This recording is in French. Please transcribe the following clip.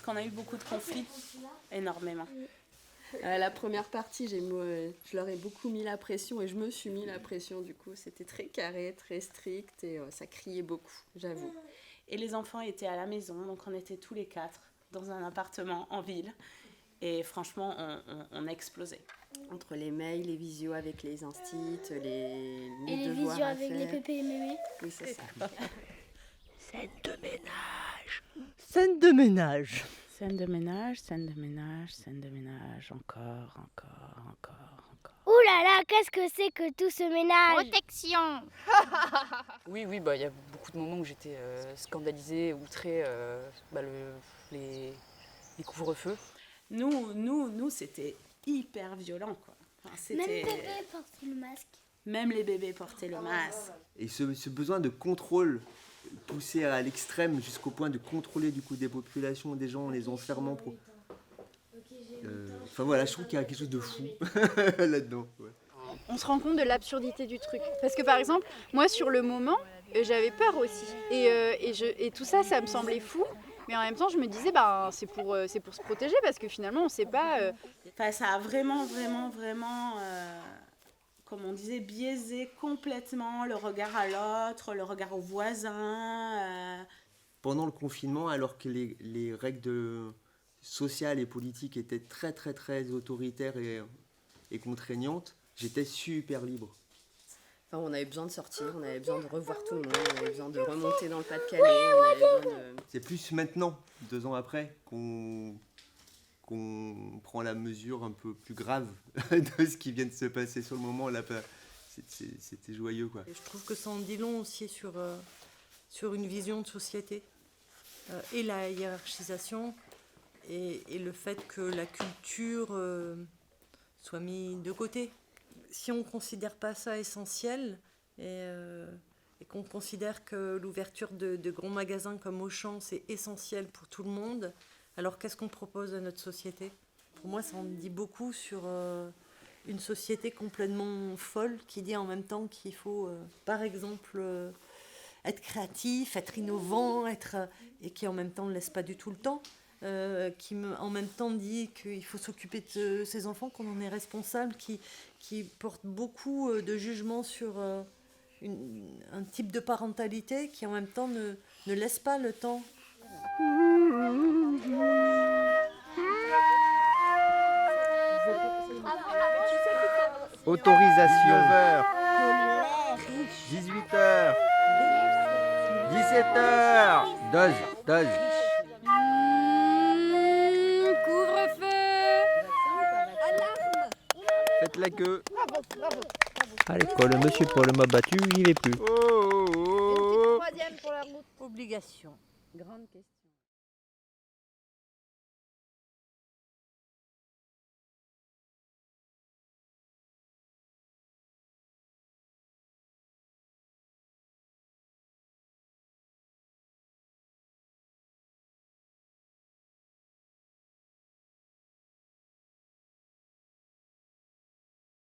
qu'on a eu beaucoup de conflits, énormément. La première partie, je leur ai beaucoup mis la pression et je me suis mis la pression du coup. C'était très carré, très strict et ça criait beaucoup, j'avoue. Et les enfants étaient à la maison, donc on était tous les 4 dans un appartement en ville. Et franchement, on explosait. Entre les mails, les visios avec les instits, les devoirs visios avec les pépés et mémés. Oui, c'est ça. Scène de ménage. Scène de ménage. Scène de ménage, scène de ménage, scène de ménage, encore. Ouh là là, qu'est-ce que c'est que tout ce ménage? Protection. Oui, il y a beaucoup de moments où j'étais scandalisée, outrée, les couvre-feux. Nous, c'était hyper violent, quoi. Enfin, Même les bébés portaient le masque. Même les bébés portaient le masque. Et ce besoin de contrôle poussé à l'extrême jusqu'au point de contrôler du coup des populations, des gens en les enfermant. Enfin voilà, je trouve qu'il y a quelque chose de fou là-dedans. Ouais. On se rend compte de l'absurdité du truc. Parce que par exemple, moi sur le moment, j'avais peur aussi. Et tout ça, ça me semblait fou. Mais en même temps, je me disais, c'est pour se protéger parce que finalement, on ne sait pas. Enfin, ça a vraiment, comme on disait, biaisé complètement le regard à l'autre, le regard au voisin. Pendant le confinement, alors que les règles sociales et politiques étaient très, très, très autoritaires et contraignantes, j'étais super libre. Enfin, on avait besoin de sortir, on avait besoin de revoir tout le monde, on avait besoin de remonter dans le Pas-de-Calais. C'est plus maintenant, 2 ans après, qu'on prend la mesure un peu plus grave de ce qui vient de se passer sur le moment. Là, c'était joyeux, quoi. Je trouve que ça en dit long aussi sur une vision de société et la hiérarchisation et le fait que la culture soit mise de côté. Si on ne considère pas ça essentiel et qu'on considère que l'ouverture de grands magasins comme Auchan, c'est essentiel pour tout le monde, alors qu'est-ce qu'on propose à notre société ? Pour moi, ça en dit beaucoup sur une société complètement folle qui dit en même temps qu'il faut, par exemple, être créatif, être innovant, et qui en même temps ne laisse pas du tout le temps. En même temps dit qu'il faut s'occuper de ses enfants, qu'on en est responsable, qui porte beaucoup de jugement sur un type de parentalité qui en même temps ne laisse pas le temps. Autorisation 9h, 18h, 17h, dose. Faites la queue. Allez, quoi, le monsieur pour le m'a battu, il n'y est plus. Troisième pour la route. Obligation. Grande question.